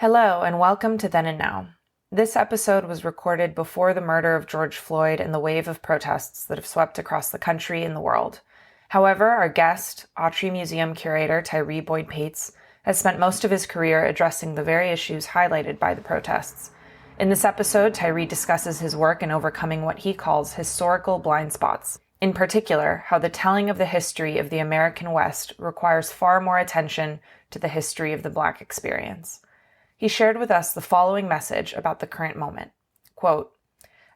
Hello, and welcome to Then and Now. This episode was recorded before the murder of George Floyd and the wave of protests that have swept across the country and the world. However, our guest, Autry Museum curator Tyree Boyd-Pates, has spent most of his career addressing the very issues highlighted by the protests. In this episode, Tyree discusses his work in overcoming what he calls historical blind spots. In particular, how the telling of the history of the American West requires far more attention to the history of the Black experience. He shared with us the following message about the current moment. Quote,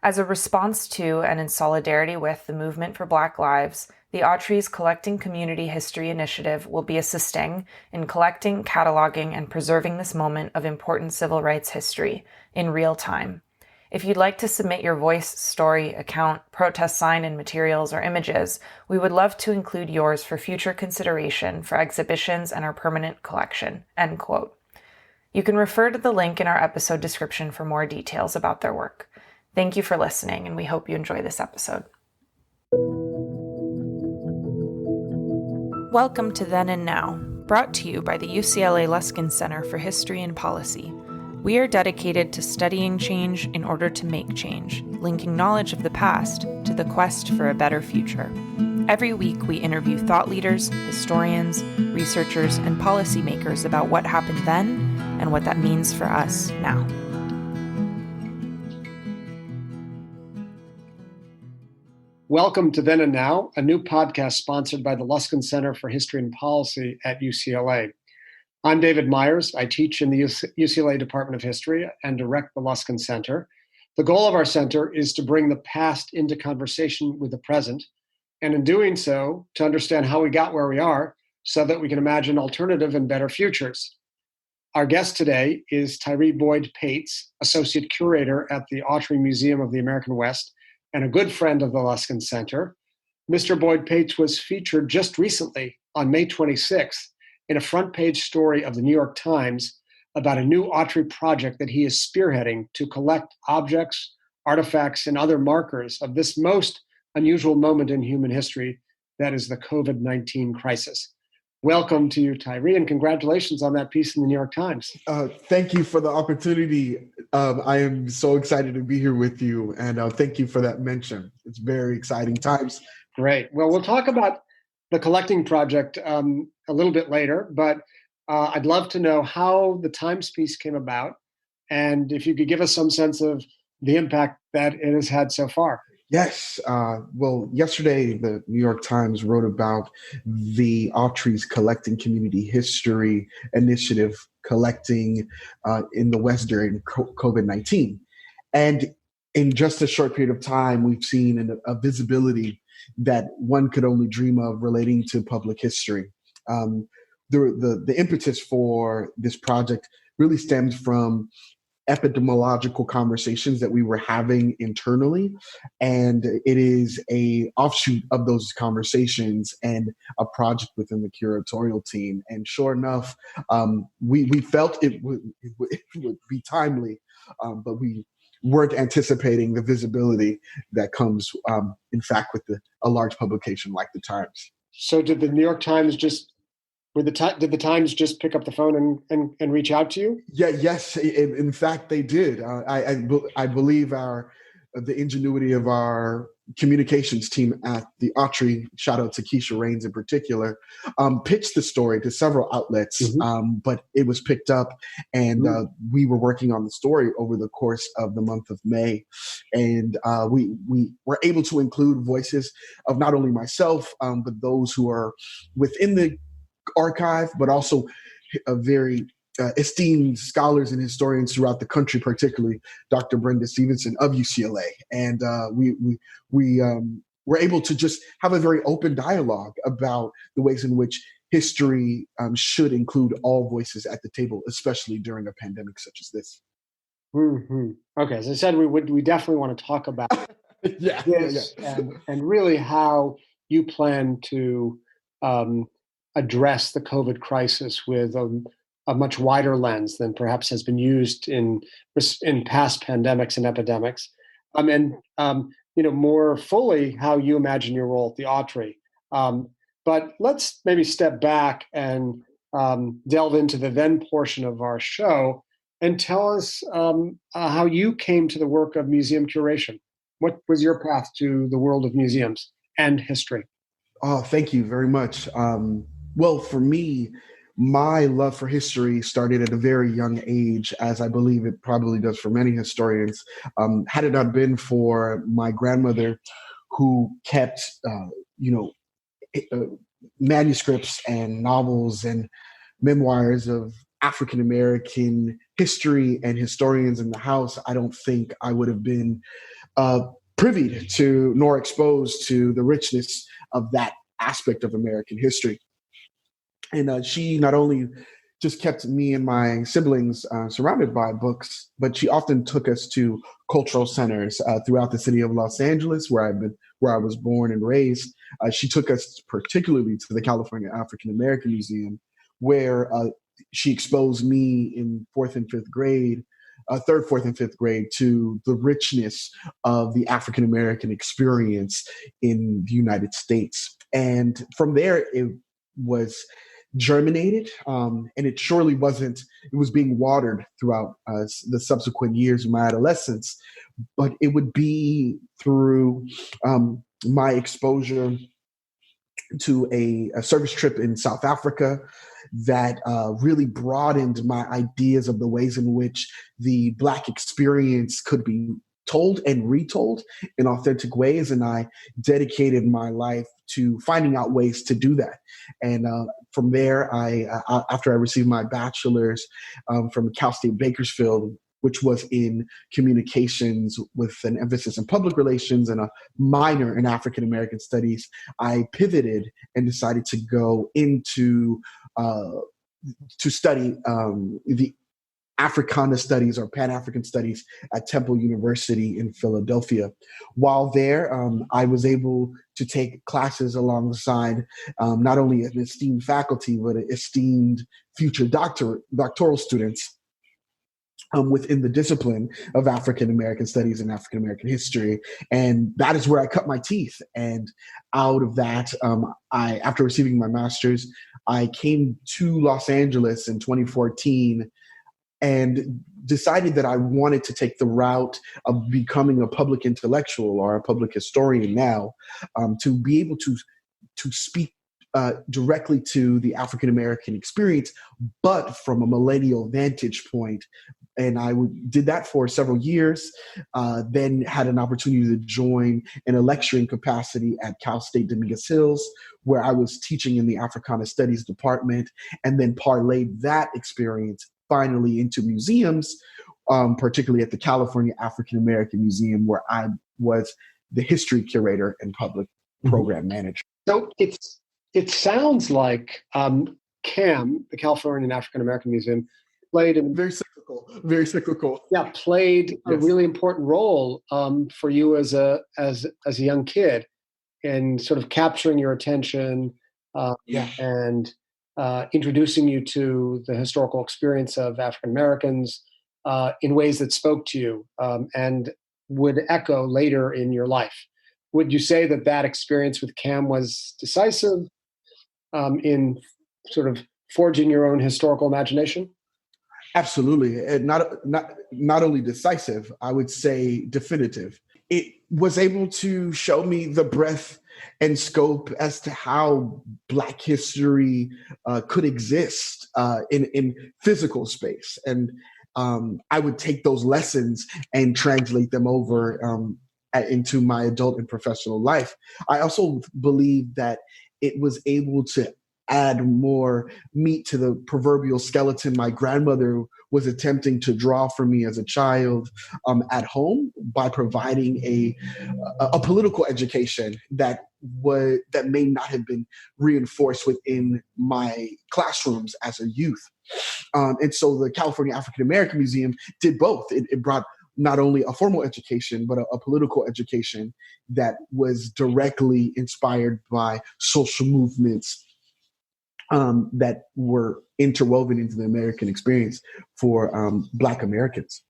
"As a response to and in solidarity with the movement for Black lives, the Autry's Collecting Community History Initiative will be assisting in collecting, cataloging, and preserving this moment of important civil rights history in real time. If you'd like to submit your voice, story, account, protest sign, and materials or images, we would love to include yours for future consideration for exhibitions and our permanent collection." End quote. You can refer to the link in our episode description for more details about their work. Thank you for listening, and we hope you enjoy this episode. Welcome to Then and Now, brought to you by the UCLA Luskin Center for History and Policy. We are dedicated to studying change in order to make change, linking knowledge of the past to the quest for a better future. Every week, we interview thought leaders, historians, researchers, and policymakers about what happened then and what that means for us now. Welcome to Then and Now, a new podcast sponsored by the Luskin Center for History and Policy at UCLA. I'm David Myers. I teach in the UCLA Department of History and direct the Luskin Center. The goal of our center is to bring the past into conversation with the present, and in doing so, to understand how we got where we are so that we can imagine alternative and better futures. Our guest today is Tyree Boyd-Pates, Associate Curator at the Autry Museum of the American West and a good friend of the Luskin Center. Mr. Boyd-Pates was featured just recently on May 26th in a front-page story of the New York Times about a new Autry project that he is spearheading to collect objects, artifacts, and other markers of this most unusual moment in human history, that is the COVID-19 crisis. Welcome to you, Tyree, and congratulations on that piece in the New York Times. Thank you for the opportunity. I am so excited to be here with you, and thank you for that mention. It's very exciting times. Great. Well, we'll talk about the collecting project a little bit later, but I'd love to know how the Times piece came about, and if you could give us some sense of the impact that it has had so far. Yes. Well, yesterday, the New York Times wrote about the Autry's Collecting Community History Initiative collecting in the West during COVID-19. And in just a short period of time, we've seen a visibility that one could only dream of relating to public history. The impetus for this project really stems from epidemiological conversations that we were having internally. And it is a offshoot of those conversations and a project within the curatorial team. And sure enough, we felt it would be timely, but we weren't anticipating the visibility that comes, in fact, with a large publication like the Times. So did the New York Times did the Times just pick up the phone and reach out to you? Yeah, yes. In fact, they did. I believe the ingenuity of our communications team at the Autry, shout out to Keisha Rains in particular, pitched the story to several outlets, but it was picked up, and we were working on the story over the course of the month of May, and we were able to include voices of not only myself, but those who are within the archive, but also a very esteemed scholars and historians throughout the country, particularly Dr. Brenda Stevenson of UCLA. And we were able to just have a very open dialogue about the ways in which history should include all voices at the table, especially during a pandemic such as this. Mm-hmm. Okay, as I said, we definitely want to talk about this. And really how you plan to address the COVID crisis with a much wider lens than perhaps has been used in past pandemics and epidemics, and more fully how you imagine your role at the Autry. But let's maybe step back and delve into the then portion of our show and tell us how you came to the work of museum curation. What was your path to the world of museums and history? Oh, thank you very much. Well, for me, my love for history started at a very young age, as I believe it probably does for many historians. Had it not been for my grandmother, who kept, you know, uh, manuscripts and novels and memoirs of African American history and historians in the house, I don't think I would have been uh, privy to nor exposed to the richness of that aspect of American history. And she not only just kept me and my siblings surrounded by books, but she often took us to cultural centers throughout the city of Los Angeles, where I was born and raised. She took us particularly to the California African American Museum, where she exposed me in third, fourth, and fifth grade to the richness of the African American experience in the United States. And from there, it was germinated, and it surely wasn't. It was being watered throughout the subsequent years of my adolescence, but it would be through my exposure to a service trip in South Africa that really broadened my ideas of the ways in which the Black experience could be told and retold in authentic ways. And I dedicated my life to finding out ways to do that. And from there, after I received my bachelor's from Cal State Bakersfield, which was in communications with an emphasis in public relations and a minor in African American studies, I pivoted and decided to go into to study the Africana Studies or Pan-African Studies at Temple University in Philadelphia. While there, I was able to take classes alongside not only an esteemed faculty, but esteemed future doctoral students within the discipline of African American Studies and African American history. And that is where I cut my teeth. And out of that, after receiving my master's, I came to Los Angeles in 2014 and decided that I wanted to take the route of becoming a public intellectual or a public historian now, to be able to speak directly to the African American experience, but from a millennial vantage point. And I did that for several years, then had an opportunity to join in a lecturing capacity at Cal State Dominguez Hills, where I was teaching in the Africana Studies department, and then parlayed that experience finally into museums, particularly at the California African American Museum, where I was the history curator and public program manager. So it sounds like CAM, the California African American Museum, played very cyclical. Yeah, played a really important role for you as a young kid in sort of capturing your attention and introducing you to the historical experience of African Americans in ways that spoke to you and would echo later in your life. Would you say that experience with CAM was decisive in sort of forging your own historical imagination? Absolutely. And not only decisive, I would say definitive. It was able to show me the breadth and scope as to how Black history could exist in physical space. And I would take those lessons and translate them over into my adult and professional life. I also believe that it was able to add more meat to the proverbial skeleton my grandmother was attempting to draw for me as a child at home by providing a political education that may not have been reinforced within my classrooms as a youth. And so the California African American Museum did both. It brought not only a formal education, but a political education that was directly inspired by social movements that were interwoven into the American experience for Black Americans.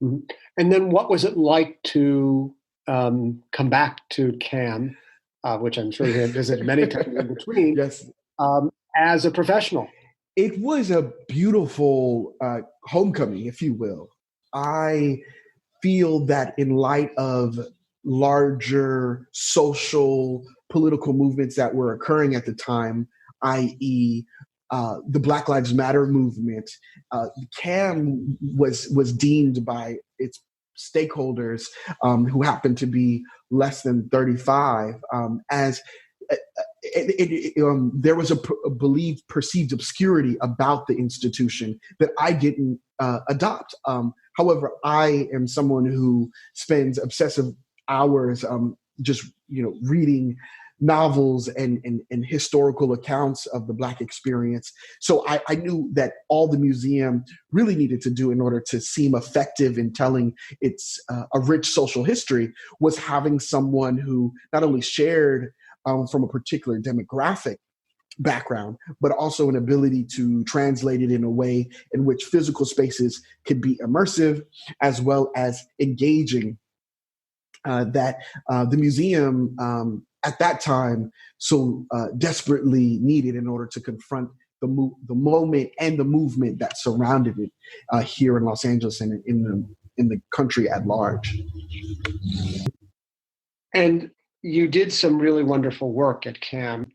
Mm-hmm. And then what was it like to come back to CAM, which I'm sure you had visited many times in between, Yes. as a professional? It was a beautiful homecoming, if you will. I feel that in light of larger social political movements that were occurring at the time, i.e., the Black Lives Matter movement, CAM was deemed by its stakeholders, who happened to be less than 35, as there was a believed perceived obscurity about the institution that I didn't adopt. However, I am someone who spends obsessive hours just reading novels and historical accounts of the Black experience. So I knew that all the museum really needed to do in order to seem effective in telling its a rich social history was having someone who not only shared from a particular demographic background, but also an ability to translate it in a way in which physical spaces could be immersive as well as engaging, that the museum at that time so desperately needed in order to confront the moment and the movement that surrounded it here in Los Angeles and in the country at large. And you did some really wonderful work at CAM.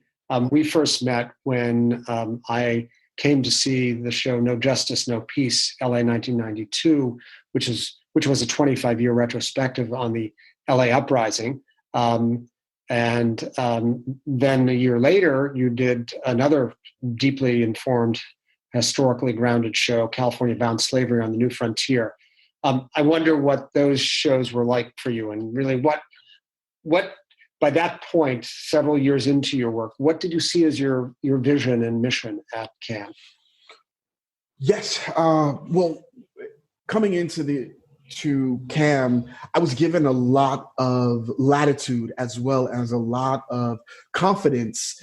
We first met when I came to see the show No Justice, No Peace, LA 1992, which was a 25-year retrospective on the LA uprising. And then a year later, you did another deeply informed, historically grounded show, California Bound Slavery on the New Frontier. I wonder what those shows were like for you, and really what by that point, several years into your work, what did you see as your vision and mission at CAM? Yes, well, coming into CAM, I was given a lot of latitude as well as a lot of confidence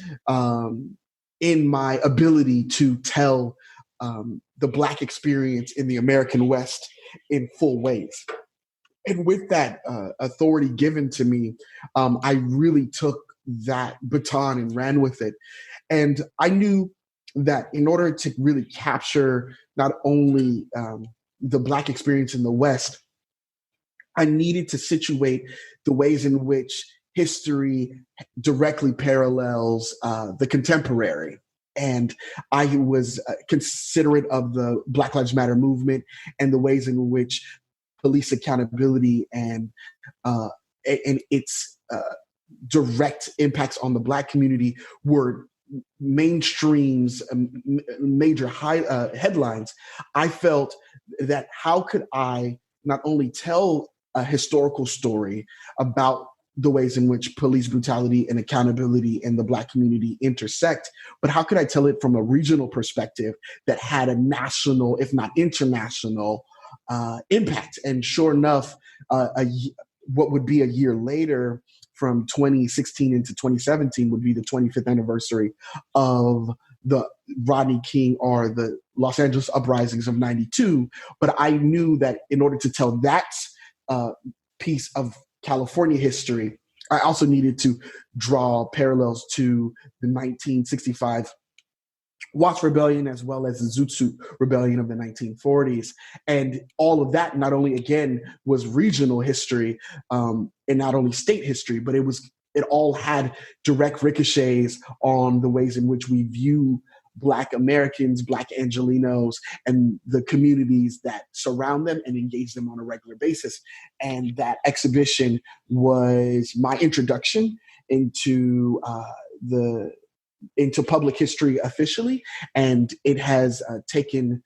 in my ability to tell the Black experience in the American West in full ways. And with that authority given to me, I really took that baton and ran with it. And I knew that in order to really capture not only the Black experience in the West, I needed to situate the ways in which history directly parallels the contemporary. And I was considerate of the Black Lives Matter movement and the ways in which police accountability and its direct impacts on the Black community were mainstreams, major headlines. I felt that how could I not only tell a historical story about the ways in which police brutality and accountability in the Black community intersect, but how could I tell it from a regional perspective that had a national, if not international, impact? And sure enough, what would be a year later, from 2016 into 2017, would be the 25th anniversary of the Rodney King or the Los Angeles uprisings of '92. But I knew that in order to tell that piece of California history, I also needed to draw parallels to the 1965 Watts Rebellion, as well as the Zoot Suit Rebellion of the 1940s. And all of that not only, again, was regional history and not only state history, but it all had direct ricochets on the ways in which we view Black Americans, Black Angelenos, and the communities that surround them and engage them on a regular basis. And that exhibition was my introduction into public history officially, and it has taken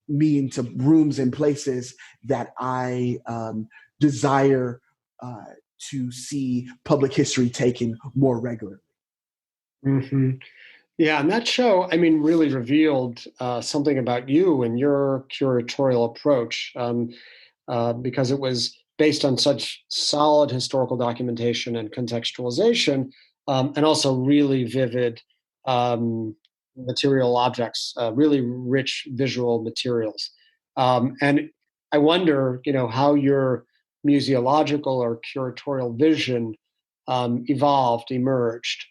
me into rooms and places that I desire to see public history taken more regularly. Mm-hmm. Yeah, and that show, I mean, really revealed something about you and your curatorial approach, because it was based on such solid historical documentation and contextualization, and also really vivid material objects, really rich visual materials. And I wonder, how your museological or curatorial vision emerged.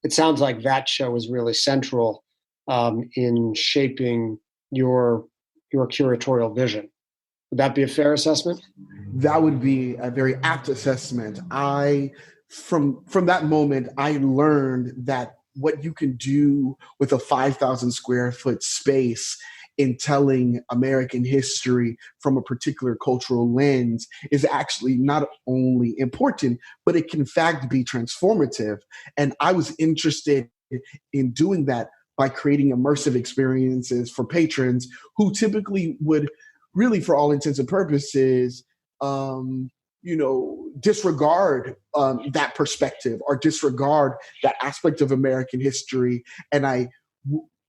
It sounds like that show was really central in shaping your curatorial vision. Would that be a fair assessment? That would be a very apt assessment. From that moment, I learned that what you can do with a 5,000 square foot space in telling American history from a particular cultural lens is actually not only important, but it can in fact be transformative. And I was interested in doing that by creating immersive experiences for patrons who typically would really, for all intents and purposes, disregard that perspective or disregard that aspect of American history. And I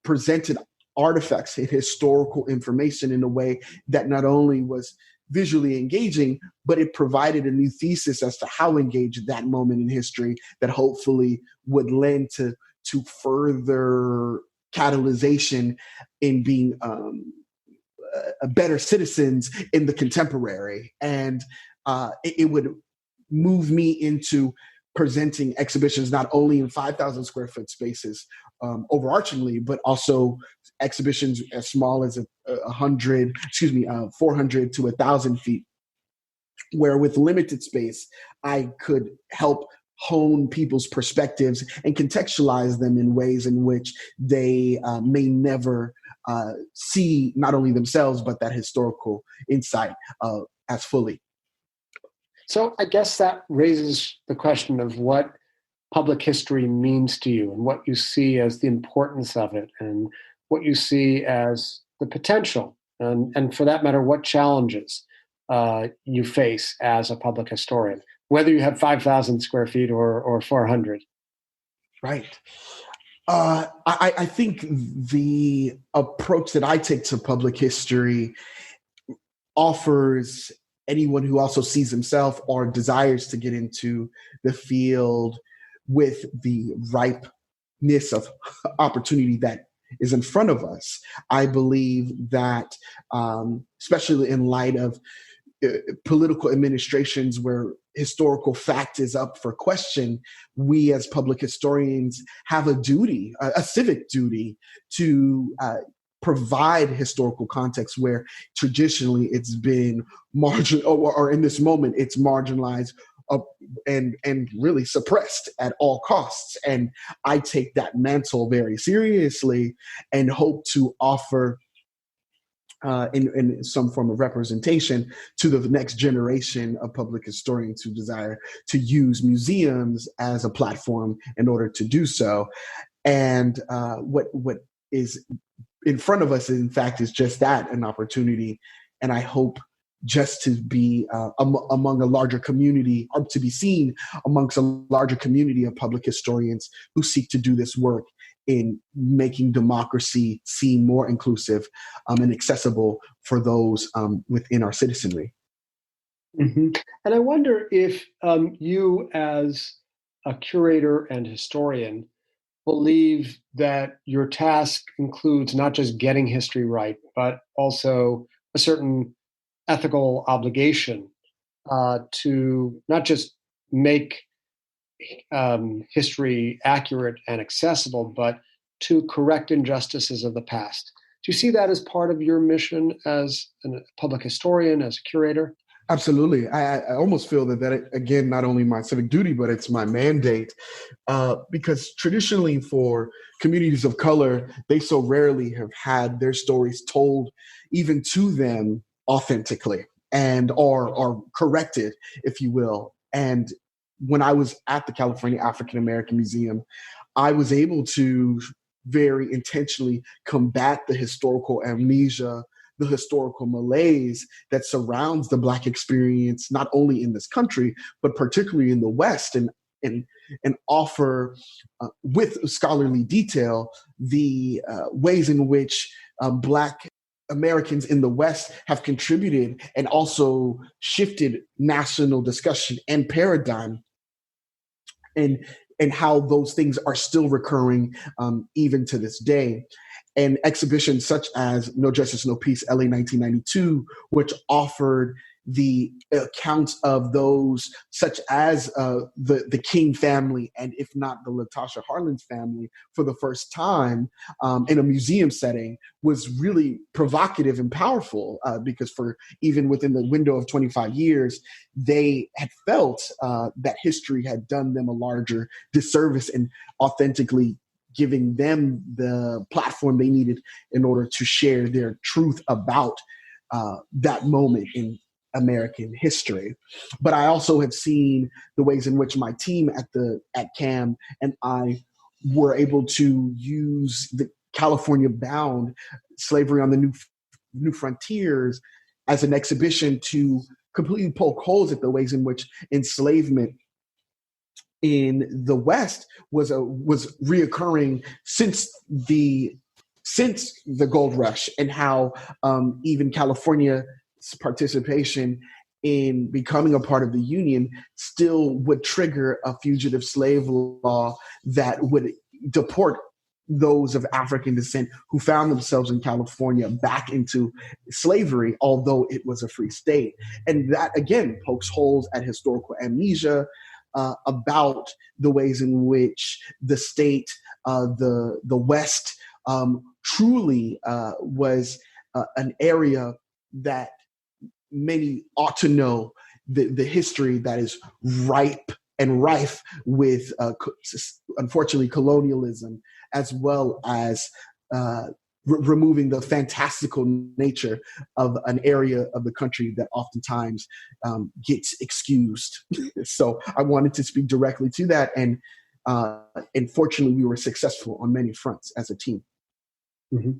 presented artifacts and historical information in a way that not only was visually engaging, but it provided a new thesis as to how engaged that moment in history that hopefully would lend to further catalyzation in being better citizens in the contemporary. And it would move me into presenting exhibitions not only in 5,000 square foot spaces overarchingly, but also exhibitions as small as 400 to 1,000 feet, where with limited space, I could help hone people's perspectives and contextualize them in ways in which they may never see not only themselves, but that historical insight as fully. So I guess that raises the question of what public history means to you and what you see as the importance of it and what you see as the potential and for that matter, what challenges you face as a public historian, whether you have 5,000 square feet or 400. Right. I think the approach that I take to public history offers anyone who also sees himself or desires to get into the field with the ripeness of opportunity that is in front of us. I believe that, especially in light of political administrations where historical fact is up for question, we as public historians have a duty, a civic duty, to provide historical context where traditionally it's been or in this moment it's marginalized and really suppressed at all costs. And I take that mantle very seriously and hope to offer in some form of representation to the next generation of public historians who desire to use museums as a platform in order to do so. And what is in front of us, in fact, is just that, an opportunity. And I hope just to be among a larger community, or to be seen amongst a larger community of public historians who seek to do this work in making democracy seem more inclusive and accessible for those within our citizenry. Mm-hmm. And I wonder if you, as a curator and historian, believe that your task includes not just getting history right, but also a certain ethical obligation to not just make history accurate and accessible, but to correct injustices of the past. Do you see that as part of your mission as a public historian, as a curator? Absolutely. I almost feel that again, not only my civic duty, but it's my mandate, because traditionally for communities of color, they so rarely have had their stories told even to them authentically and or corrected, if you will. And when I was at the California African American Museum, I was able to very intentionally combat the historical amnesia, the historical malaise that surrounds the Black experience, not only in this country, but particularly in the West, and offer with scholarly detail the ways in which Black Americans in the West have contributed and also shifted national discussion and paradigm, and how those things are still recurring even to this day. And exhibitions such as No Justice, No Peace, LA 1992, which offered the accounts of those such as the King family, and if not the Latasha Harlins family, for the first time in a museum setting was really provocative and powerful because for even within the window of 25 years, they had felt that history had done them a larger disservice in authentically giving them the platform they needed in order to share their truth about that moment in American history. But I also have seen the ways in which my team at CAM and I were able to use the California Bound Slavery on the New Frontiers as an exhibition to completely poke holes at the ways in which enslavement in the West was reoccurring since the gold rush, and how even California's participation in becoming a part of the Union still would trigger a fugitive slave law that would deport those of African descent who found themselves in California back into slavery, although it was a free state. And that, again, pokes holes at historical amnesia about the ways in which the state, the West, truly was an area that many ought to know the history that is ripe and rife with, unfortunately, colonialism, as well as removing the fantastical nature of an area of the country that oftentimes gets excused. So I wanted to speak directly to that, and fortunately, we were successful on many fronts as a team. Mm-hmm.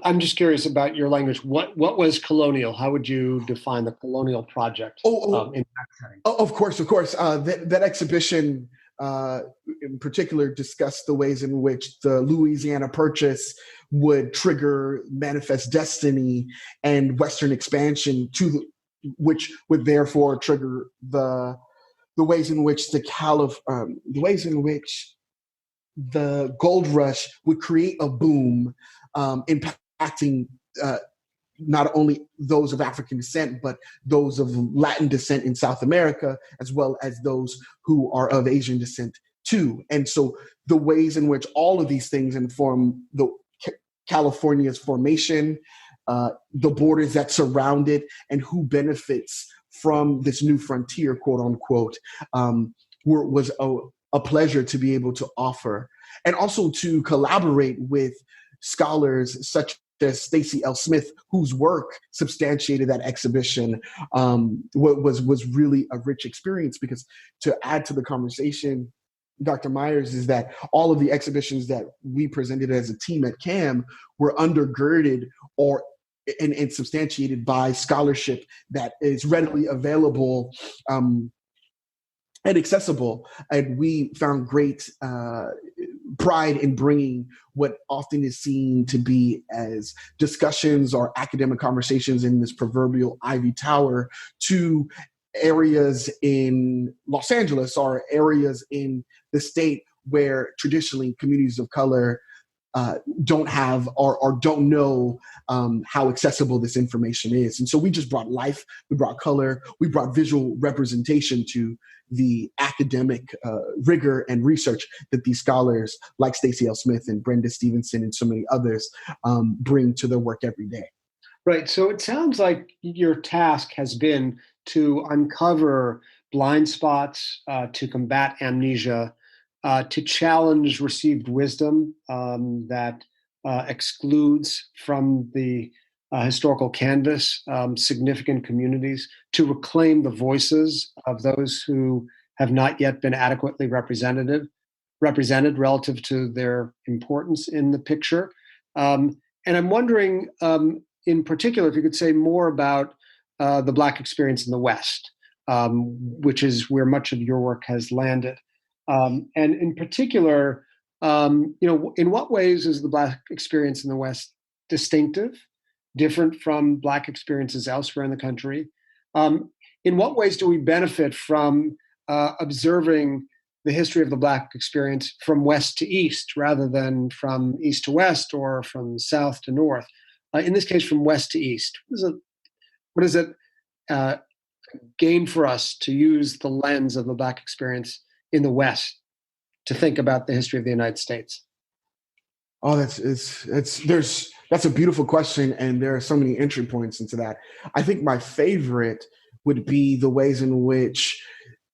I'm just curious about your language. What was colonial? How would you define the colonial project? In that setting? Of course. That exhibition in particular discussed the ways in which the Louisiana Purchase would trigger manifest destiny and Western expansion which would therefore trigger the ways in which the gold rush would create a boom, impacting not only those of African descent, but those of Latin descent in South America, as well as those who are of Asian descent too. And so the ways in which all of these things inform California's formation, the borders that surround it, and who benefits from this new frontier, quote unquote, was a pleasure to be able to offer. And also to collaborate with scholars such as Stacey L. Smith, whose work substantiated that exhibition, was really a rich experience. Because to add to the conversation, Dr. Myers, is that all of the exhibitions that we presented as a team at CAM were undergirded and substantiated by scholarship that is readily available and accessible. And we found great pride in bringing what often is seen to be as discussions or academic conversations in this proverbial ivory tower to areas in Los Angeles or areas in the state where traditionally communities of color don't have or don't know how accessible this information is. And so we just brought life, we brought color, we brought visual representation to the academic rigor and research that these scholars like Stacey L. Smith and Brenda Stevenson and so many others bring to their work every day. Right. So it sounds like your task has been to uncover blind spots, to combat amnesia, to challenge received wisdom that excludes from the historical canvas significant communities, to reclaim the voices of those who have not yet been adequately represented relative to their importance in the picture. And I'm wondering, in particular, if you could say more about the Black experience in the West, which is where much of your work has landed. And in particular, in what ways is the Black experience in the West distinctive, different from Black experiences elsewhere in the country? In what ways do we benefit from observing the history of the Black experience from West to East rather than from East to West or from South to North? In this case, from West to East. What does it gain for us to use the lens of the Black experience in the West to think about the history of the United States? Oh, that's a beautiful question, and there are so many entry points into that. I think my favorite would be the ways in which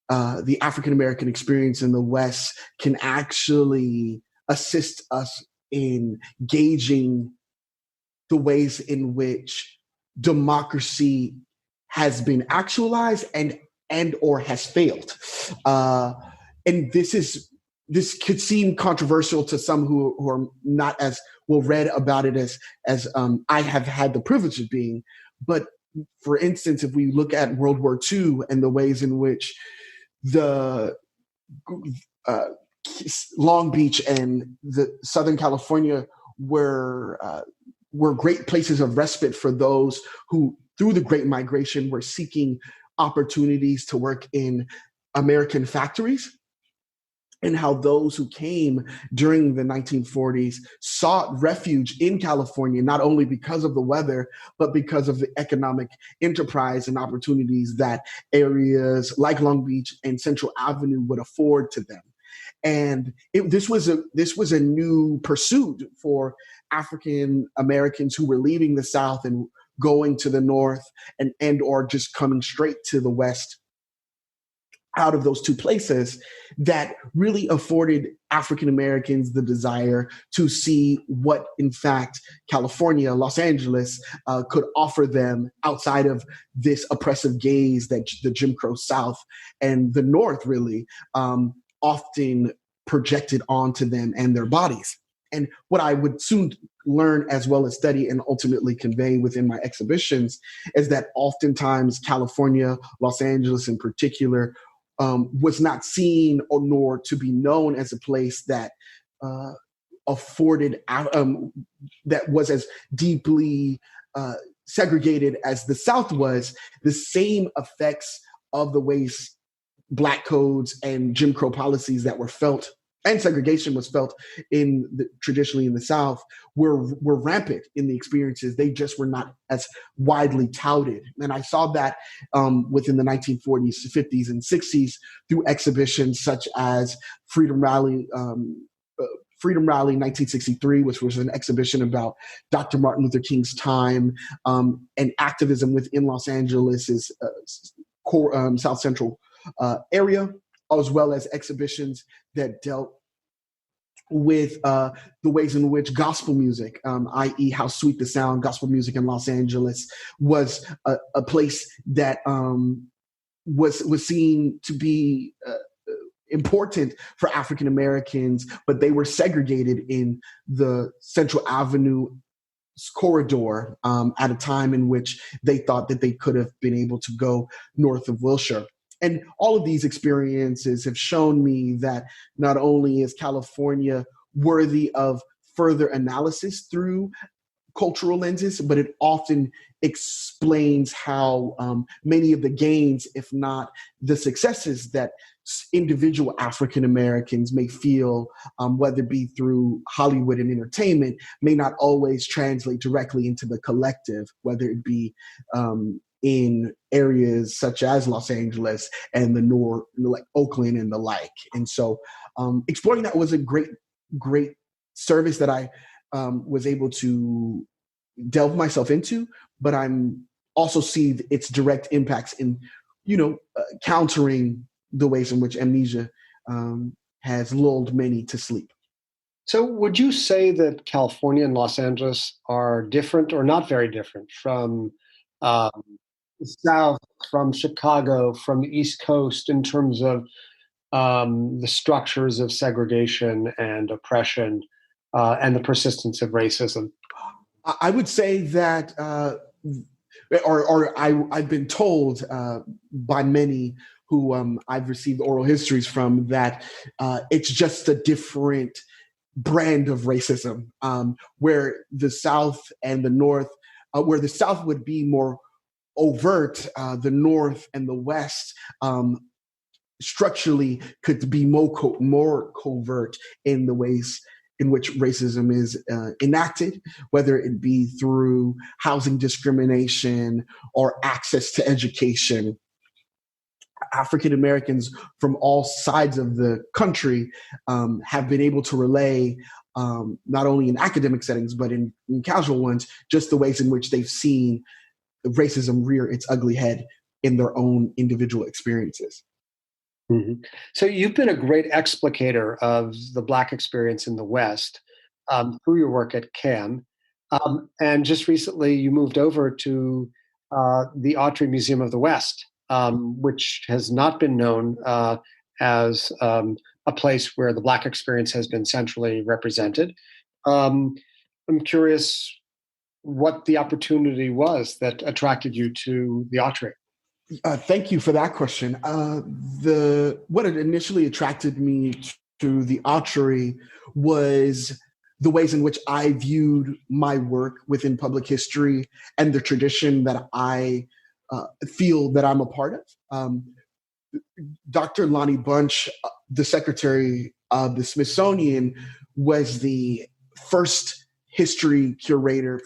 the African American experience in the West can actually assist us in gauging the ways in which democracy has been actualized and or has failed. And this could seem controversial to some who are not as well read about it as I have had the privilege of being. But for instance, if we look at World War II and the ways in which the uh, Long Beach and the Southern California were great places of respite for those who, through the Great Migration, were seeking opportunities to work in American factories, and how those who came during the 1940s sought refuge in California, not only because of the weather, but because of the economic enterprise and opportunities that areas like Long Beach and Central Avenue would afford to them. And this was a new pursuit for African Americans who were leaving the South and going to the North and or just coming straight to the West out of those two places, that really afforded African Americans the desire to see what, in fact, California, Los Angeles, could offer them outside of this oppressive gaze that the Jim Crow South and the North really often projected onto them and their bodies. And what I would soon learn, as well as study and ultimately convey within my exhibitions, is that oftentimes California, Los Angeles in particular, was not seen or nor to be known as a place that afforded, that was as deeply segregated as the South was. The same effects of the ways Black codes and Jim Crow policies that were felt, and segregation was felt traditionally in the South, were rampant in the experiences. They just were not as widely touted. And I saw that within the 1940s, 50s, and 60s through exhibitions such as Freedom Rally 1963, which was an exhibition about Dr. Martin Luther King's time and activism within Los Angeles' South Central area, as well as exhibitions that dealt with the ways in which gospel music, i.e. How Sweet the Sound, gospel music in Los Angeles, was a place that was seen to be important for African Americans, but they were segregated in the Central Avenue corridor at a time in which they thought that they could have been able to go north of Wilshire. And all of these experiences have shown me that not only is California worthy of further analysis through cultural lenses, but it often explains how many of the gains, if not the successes, that individual African Americans may feel, whether it be through Hollywood and entertainment, may not always translate directly into the collective, whether it be in areas such as Los Angeles and the North, like Oakland and the like. And so exploring that was a great service that I was able to delve myself into, but I'm also see its direct impacts in, countering the ways in which amnesia has lulled many to sleep. So would you say that California and Los Angeles are different or not very different from the South, from Chicago, from the East Coast in terms of the structures of segregation and oppression and the persistence of racism? I would say that, I've been told by many who I've received oral histories from, that it's just a different brand of racism, where the South and the North, where the South would be more overt, the North and the West structurally could be more covert in the ways in which racism is enacted, whether it be through housing discrimination or access to education. African Americans from all sides of the country have been able to relay, not only in academic settings, but in casual ones, just the ways in which they've seen racism rear its ugly head in their own individual experiences. Mm-hmm. So you've been a great explicator of the Black experience in the West through your work at CAM. And just recently you moved over to the Autry Museum of the West, which has not been known as a place where the Black experience has been centrally represented. I'm curious what the opportunity was that attracted you to the Autry. Thank you for that question. What had initially attracted me to the Autry was the ways in which I viewed my work within public history and the tradition that I feel that I'm a part of. Dr. Lonnie Bunch, the secretary of the Smithsonian, was the first curator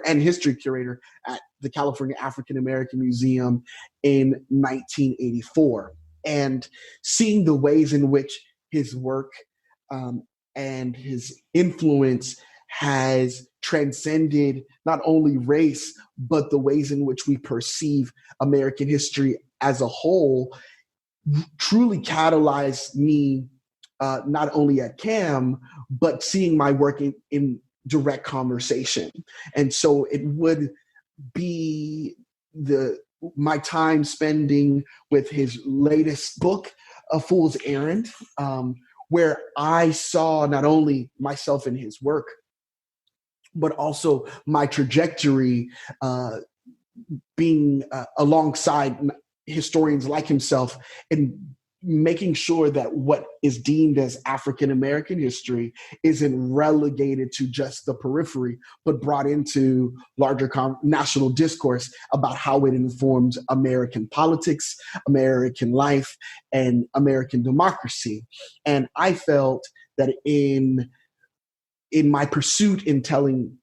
and history curator at the California African American Museum in 1984. And seeing the ways in which his work and his influence has transcended not only race, but the ways in which we perceive American history as a whole, truly catalyzed me, not only at CAM, but seeing my work in direct conversation. And so it would be my time spending with his latest book, A Fool's Errand, where I saw not only myself in his work, but also my trajectory being alongside historians like himself and making sure that what is deemed as African American history isn't relegated to just the periphery, but brought into larger national discourse about how it informs American politics, American life, and American democracy. And I felt that in my pursuit in telling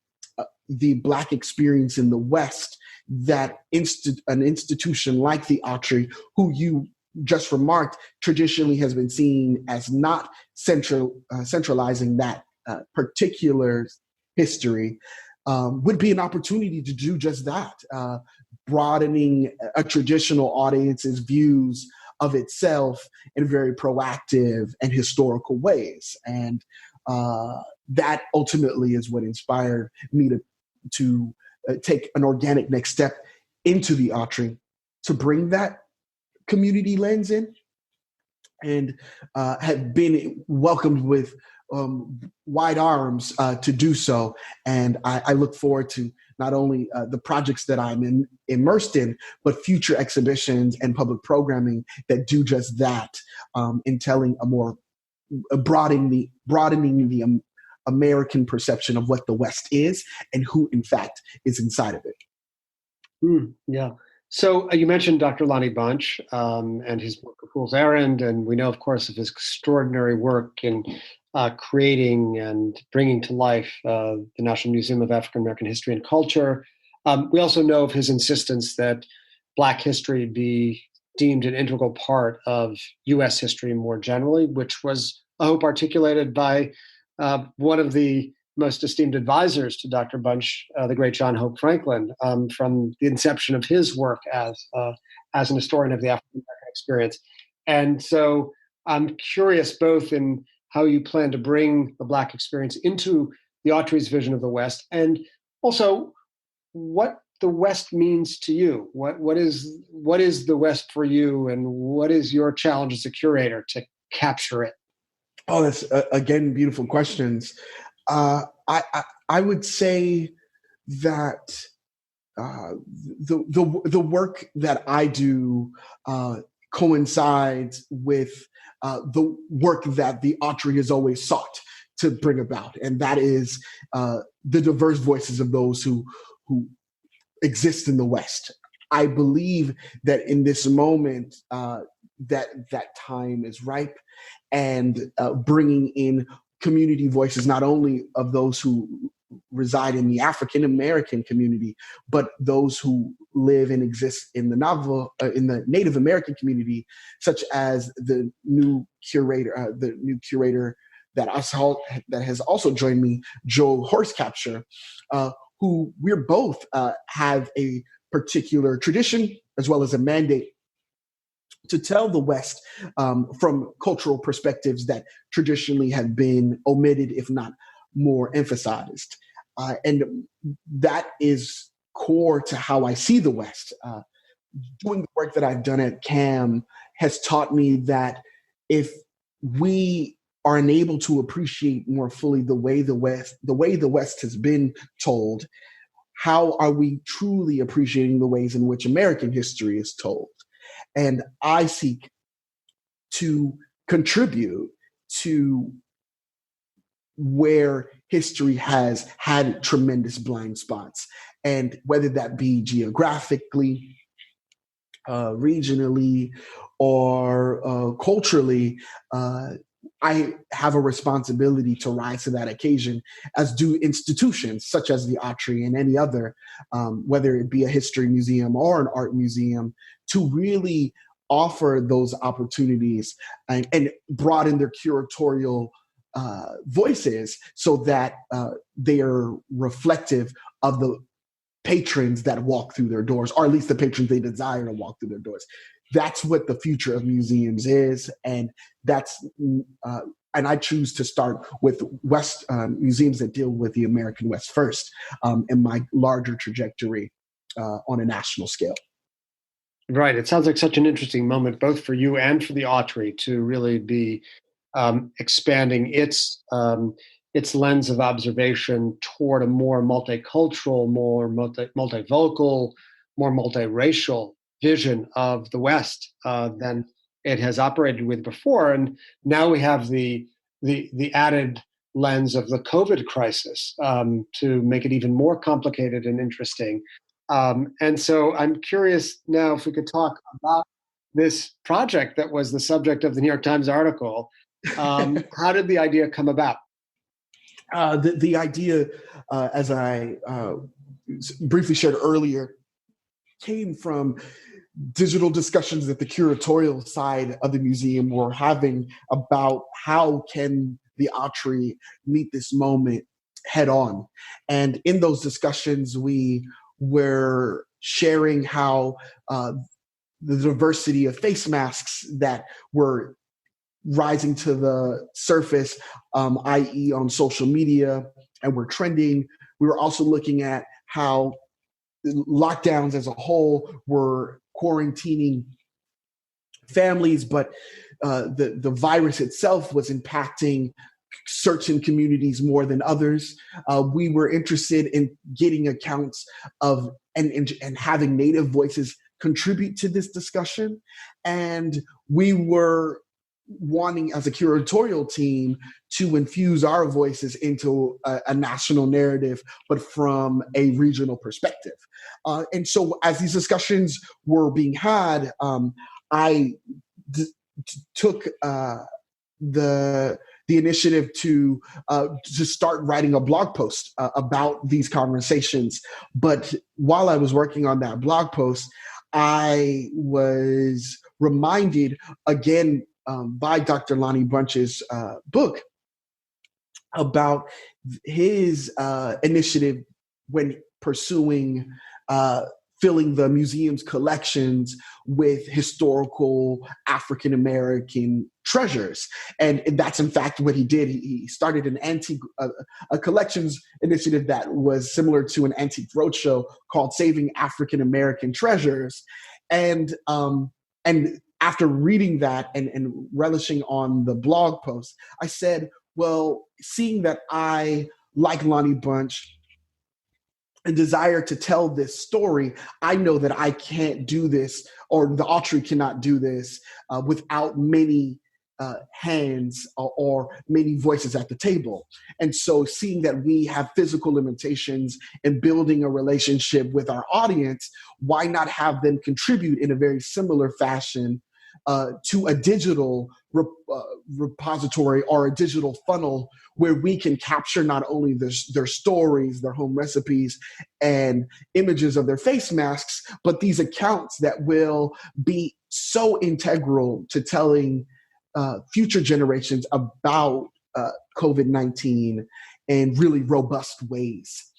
the Black experience in the West, that an institution like the Autry, who you just remarked, traditionally has been seen as not centralizing that particular history, would be an opportunity to do just that, broadening a traditional audience's views of itself in very proactive and historical ways. And that ultimately is what inspired me to take an organic next step into the Autry, to bring that community lens in, and have been welcomed with wide arms to do so. And I look forward to not only the projects that I'm immersed in, but future exhibitions and public programming that do just that, in telling a more broadening the American perception of what the West is and who, in fact, is inside of it. Yeah. So you mentioned Dr. Lonnie Bunch and his book, A Fool's Errand, and we know, of course, of his extraordinary work in creating and bringing to life the National Museum of African American History and Culture. We also know of his insistence that Black history be deemed an integral part of U.S. history more generally, which was a hope articulated by one of the most esteemed advisors to Dr. Bunch, the great John Hope Franklin, from the inception of his work as an historian of the African American experience. And so I'm curious both in how you plan to bring the Black experience into the Autry's vision of the West, and also what the West means to you. What is the West for you, and what is your challenge as a curator to capture it? Oh, that's again beautiful questions. I would say that the work that I do coincides with the work that the Autry has always sought to bring about, and that is the diverse voices of those who exist in the West. I believe that in this moment, that time is ripe, and bringing in community voices, not only of those who reside in the African American community, but those who live and exist in the Native American community, such as the new curator that has also joined me, Joe Horsecapture, who we're both have a particular tradition as well as a mandate to tell the West from cultural perspectives that traditionally have been omitted, if not more emphasized. And that is core to how I see the West. Doing the work that I've done at CAM has taught me that if we are unable to appreciate more fully the way the West has been told, how are we truly appreciating the ways in which American history is told? And I seek to contribute to where history has had tremendous blind spots. And whether that be geographically, regionally, or culturally, I have a responsibility to rise to that occasion, as do institutions such as the Autry and any other, whether it be a history museum or an art museum, to really offer those opportunities and broaden their curatorial voices so that they are reflective of the patrons that walk through their doors, or at least the patrons they desire to walk through their doors. That's what the future of museums is, and and I choose to start with West museums that deal with the American West first in my larger trajectory on a national scale. Right. It sounds like such an interesting moment, both for you and for the Autry, to really be expanding its lens of observation toward a more multicultural, more multivocal, more multiracial vision of the West than it has operated with before. And now we have the added lens of the COVID crisis to make it even more complicated and interesting. And so I'm curious now if we could talk about this project that was the subject of the New York Times article. How did the idea come about? The idea, as I briefly shared earlier, came from digital discussions that the curatorial side of the museum were having about how can the Autry meet this moment head on. And in those discussions, we were sharing how the diversity of face masks that were rising to the surface, i.e. on social media, and were trending. We were also looking at how lockdowns as a whole were quarantining families, but the virus itself was impacting certain communities more than others. We were interested in getting accounts of and having Native voices contribute to this discussion. And we were wanting, as a curatorial team, to infuse our voices into a national narrative, but from a regional perspective. And so as these discussions were being had, I took the initiative to start writing a blog post about these conversations. But while I was working on that blog post, I was reminded again by Dr. Lonnie Bunch's book about his initiative when pursuing filling the museum's collections with historical African American treasures. And that's in fact what he did. He started an a collections initiative that was similar to an antique roadshow called Saving African American Treasures. And after reading that and relishing on the blog post, I said, well, seeing that I, like Lonnie Bunch, a desire to tell this story, I know that I can't do this, or the Autry cannot do this without many hands or many voices at the table. And so seeing that we have physical limitations in building a relationship with our audience, why not have them contribute in a very similar fashion to a digital repository or a digital funnel where we can capture not only their stories, their home recipes, and images of their face masks, but these accounts that will be so integral to telling future generations about COVID-19 in really robust ways.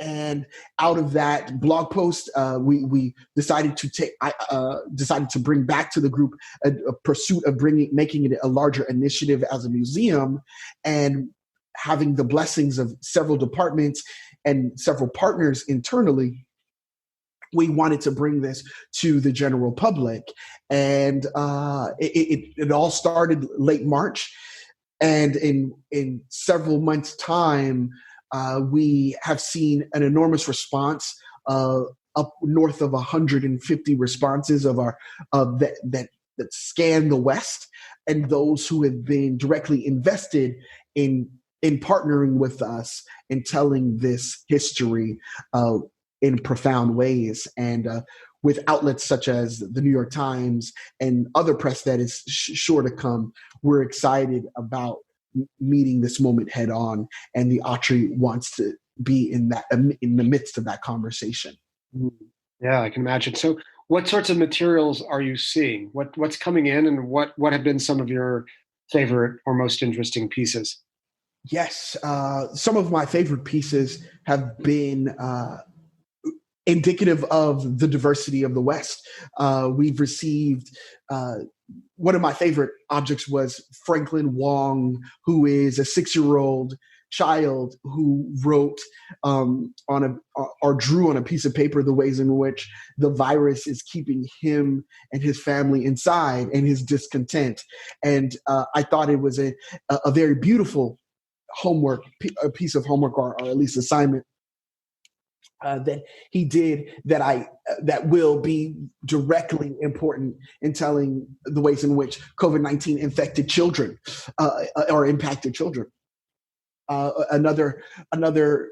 And out of that blog post, we decided to bring back to the group a pursuit of making it a larger initiative as a museum, and having the blessings of several departments and several partners internally. We wanted to bring this to the general public, and it all started late March, and in several months' time, we have seen an enormous response, up north of 150 responses that scan the West, and those who have been directly invested in partnering with us and telling this history in profound ways. And with outlets such as the New York Times and other press that is sure to come, we're excited about meeting this moment head on, and the Autry wants to be in the midst of that conversation. Yeah, I can imagine. So what sorts of materials are you seeing? What's coming in, and what have been some of your favorite or most interesting pieces? Yes, some of my favorite pieces have been indicative of the diversity of the West. We've received one of my favorite objects was Franklin Wong, who is a 6-year-old child who wrote or drew on a piece of paper the ways in which the virus is keeping him and his family inside, and his discontent. And I thought it was a very beautiful a piece of homework, or at least assignment, that he did that will be directly important in telling the ways in which COVID-19 infected children or impacted children. Another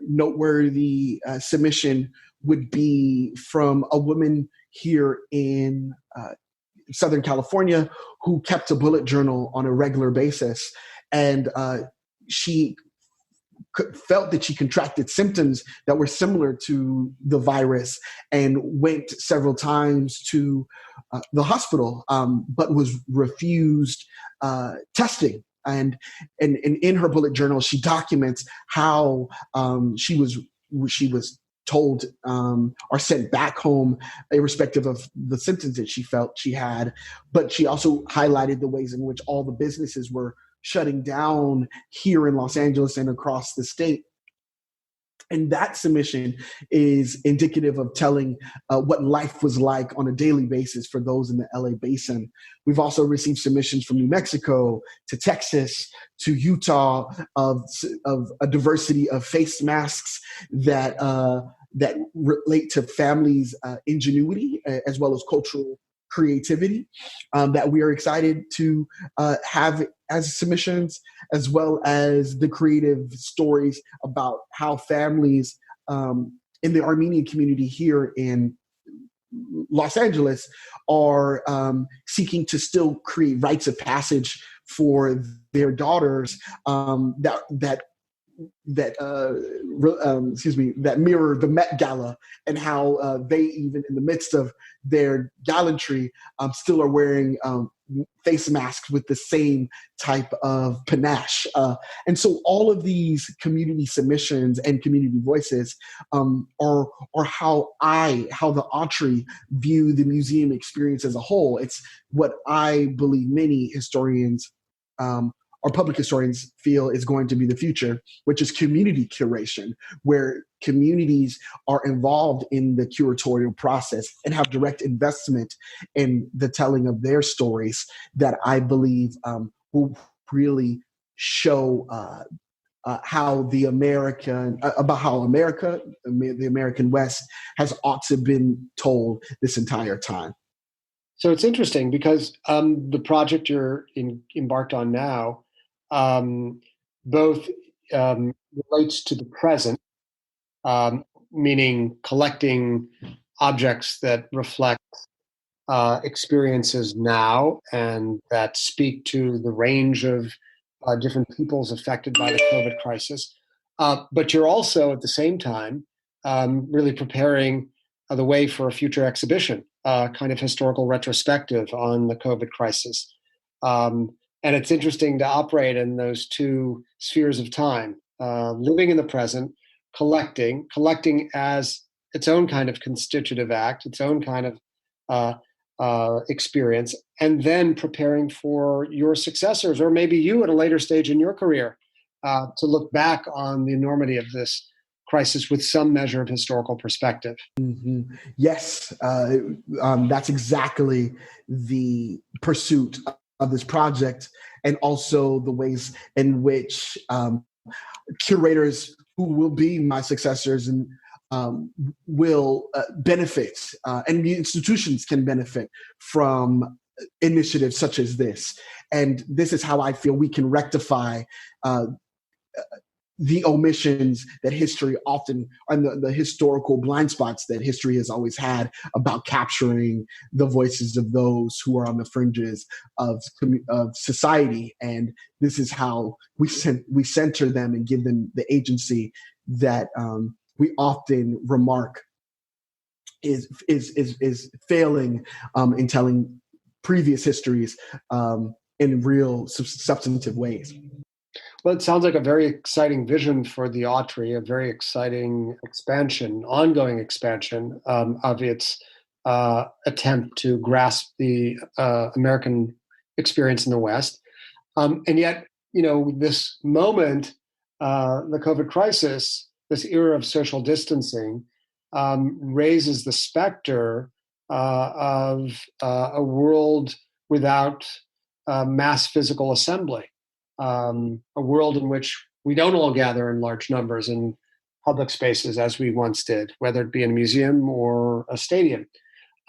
noteworthy submission would be from a woman here in Southern California who kept a bullet journal on a regular basis, and she felt that she contracted symptoms that were similar to the virus, and went several times to the hospital, but was refused testing. And in her bullet journal, she documents how she was told or sent back home, irrespective of the symptoms that she felt she had. But she also highlighted the ways in which all the businesses were shutting down here in Los Angeles and across the state. And that submission is indicative of telling what life was like on a daily basis for those in the LA basin. We've also received submissions from New Mexico to Texas to Utah of a diversity of face masks that relate to families' ingenuity as well as cultural creativity, that we are excited to have as submissions, as well as the creative stories about how families in the Armenian community here in Los Angeles are seeking to still create rites of passage for their daughters that mirror the Met Gala, and how they, even in the midst of their gallantry, still are wearing face masks with the same type of panache. And so all of these community submissions and community voices are how the Autry view the museum experience as a whole. It's what I believe many historians or public historians feel is going to be the future, which is community curation, where communities are involved in the curatorial process and have direct investment in the telling of their stories, that I believe will really show how the American West has ought to been told this entire time. So it's interesting because the project you're embarked on now both relates to the present, meaning collecting objects that reflect experiences now and that speak to the range of different peoples affected by the COVID crisis. But you're also at the same time really preparing the way for a future exhibition, kind of historical retrospective on the COVID crisis. And it's interesting to operate in those two spheres of time, living in the present, collecting as its own kind of constitutive act, its own kind of experience, and then preparing for your successors, or maybe you at a later stage in your career, to look back on the enormity of this crisis with some measure of historical perspective. Mm-hmm. Yes, that's exactly the pursuit of this project, and also the ways in which curators who will be my successors and will benefit, and the institutions can benefit from initiatives such as this. And this is how I feel we can rectify the omissions that history often, and the historical blind spots that history has always had about capturing the voices of those who are on the fringes of society. And this is how we center them and give them the agency that we often remark is failing in telling previous histories in real substantive ways. Well, it sounds like a very exciting vision for the Autry, a very exciting expansion, ongoing expansion of its attempt to grasp the American experience in the West. And yet, this moment, the COVID crisis, this era of social distancing, raises the specter of a world without mass physical assembly. A world in which we don't all gather in large numbers in public spaces as we once did, whether it be in a museum or a stadium.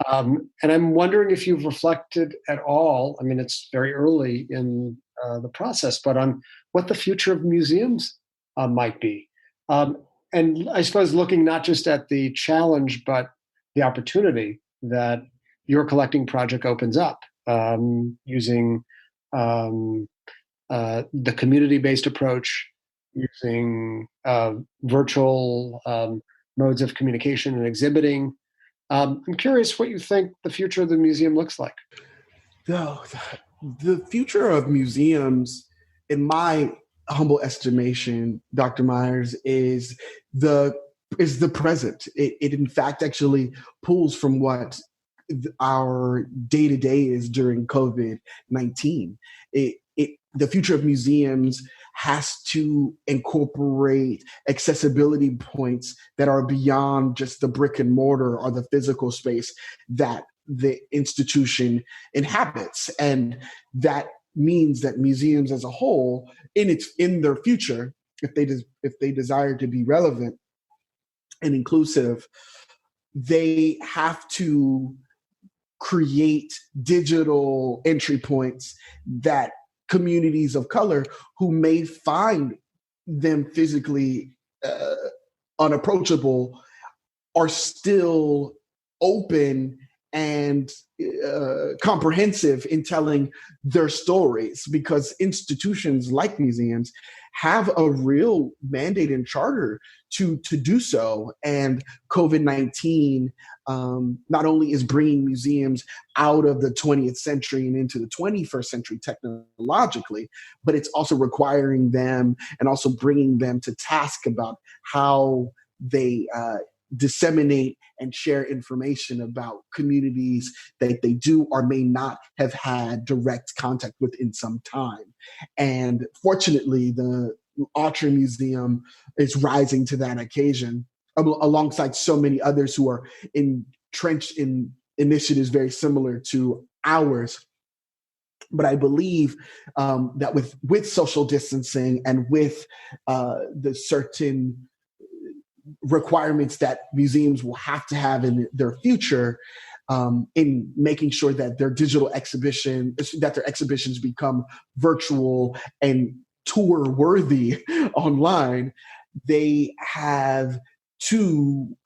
And I'm wondering if you've reflected at all, I mean, it's very early in the process, but on what the future of museums might be. And I suppose looking not just at the challenge, but the opportunity that your collecting project opens up, using the community-based approach, using virtual modes of communication and exhibiting. I'm curious what you think the future of the museum looks like. The future of museums, in my humble estimation, Dr. Myers, is the present. It in fact actually pulls from what our day-to-day is during COVID-19. The future of museums has to incorporate accessibility points that are beyond just the brick and mortar or the physical space that the institution inhabits. And that means that museums as a whole, in their future, if they desire to be relevant and inclusive, they have to create digital entry points that communities of color who may find them physically unapproachable are still open and comprehensive in telling their stories, because institutions like museums have a real mandate and charter to do so. And COVID-19 not only is bringing museums out of the 20th century and into the 21st century technologically, but it's also requiring them and also bringing them to task about how they disseminate and share information about communities that they do or may not have had direct contact with in some time. And fortunately, the Autry Museum is rising to that occasion, alongside so many others who are entrenched in initiatives very similar to ours. But I believe that with social distancing and with the certain requirements that museums will have to have in their future, in making sure that their exhibitions become virtual and tour worthy online, they have to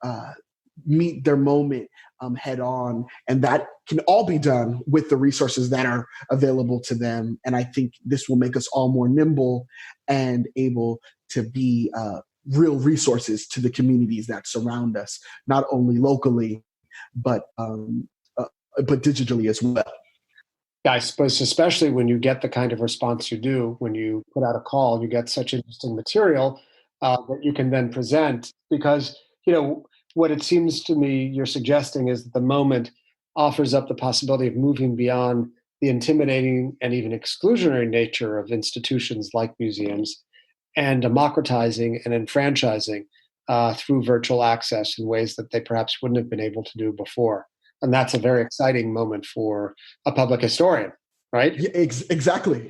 meet their moment head on. And that can all be done with the resources that are available to them. And I think this will make us all more nimble and able to be real resources to the communities that surround us, not only locally, but digitally as well. Yeah, I suppose especially when you get the kind of response you do, when you put out a call, you get such interesting material that you can then present. Because, what it seems to me you're suggesting is that the moment offers up the possibility of moving beyond the intimidating and even exclusionary nature of institutions like museums and democratizing and enfranchising through virtual access in ways that they perhaps wouldn't have been able to do before. And that's a very exciting moment for a public historian, right? Yeah, exactly.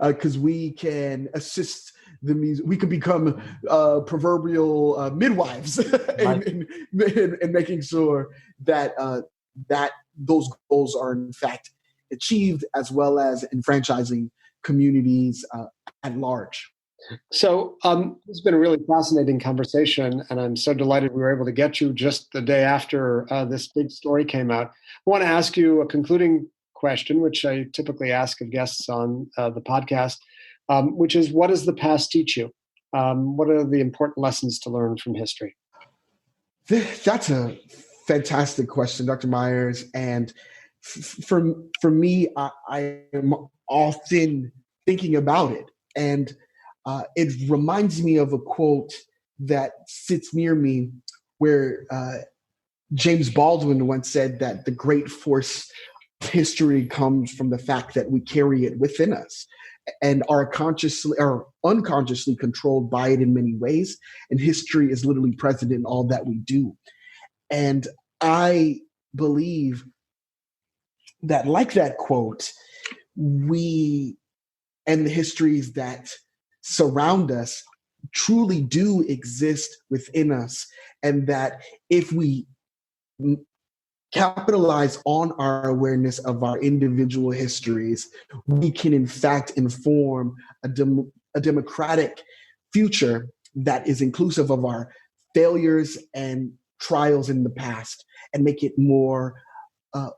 Because we can assist the music. We could become proverbial midwives in making sure that that those goals are in fact achieved, as well as enfranchising communities at large. So it's been a really fascinating conversation, and I'm so delighted we were able to get you just the day after this big story came out. I want to ask you a concluding question, which I typically ask of guests on the podcast, which is, what does the past teach you? What are the important lessons to learn from history? That's a fantastic question, Dr. Myers. And for me, I am often thinking about it. And it reminds me of a quote that sits near me where James Baldwin once said that the great force of history comes from the fact that we carry it within us and are consciously or unconsciously controlled by it in many ways. And history is literally present in all that we do. And I believe that, like that quote, we and the histories that surround us truly do exist within us, and that if we capitalize on our awareness of our individual histories, we can in fact inform a democratic future that is inclusive of our failures and trials in the past, and make it more a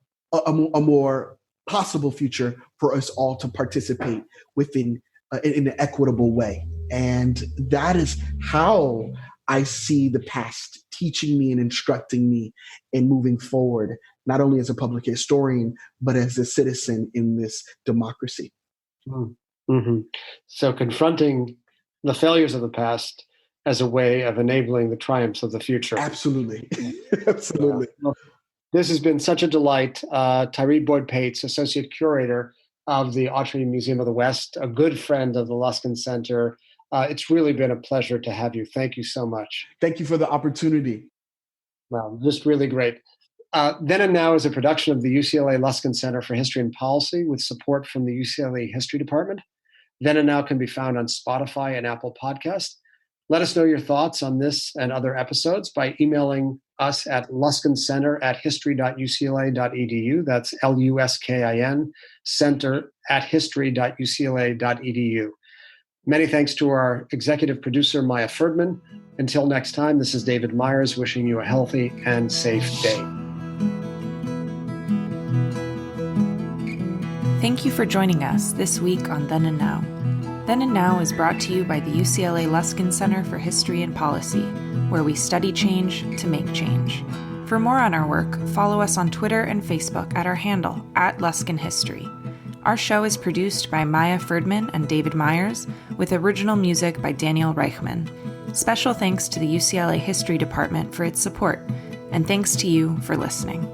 more possible future for us all to participate within in an equitable way. And that is how I see the past teaching me and instructing me in moving forward, not only as a public historian, but as a citizen in this democracy. Mm-hmm. So confronting the failures of the past as a way of enabling the triumphs of the future. Absolutely. Absolutely. Yeah. This has been such a delight. Tyree Boyd-Pates, Associate Curator of the Autry Museum of the West, a good friend of the Luskin Center. It's really been a pleasure to have you. Thank you so much. Thank you for the opportunity. Well, just really great. Then and Now is a production of the UCLA Luskin Center for History and Policy with support from the UCLA History Department. Then and Now can be found on Spotify and Apple Podcasts. Let us know your thoughts on this and other episodes by emailing us at luskincenter@history.ucla.edu. That's LUSKIN, center@history.ucla.edu. Many thanks to our executive producer, Maya Ferdman. Until next time, this is David Myers wishing you a healthy and safe day. Thank you for joining us this week on Then and Now. Then and Now is brought to you by the UCLA Luskin Center for History and Policy, where we study change to make change. For more on our work, follow us on Twitter and Facebook at our handle, @LuskinHistory. Our show is produced by Maya Ferdman and David Myers, with original music by Daniel Reichman. Special thanks to the UCLA History Department for its support, and thanks to you for listening.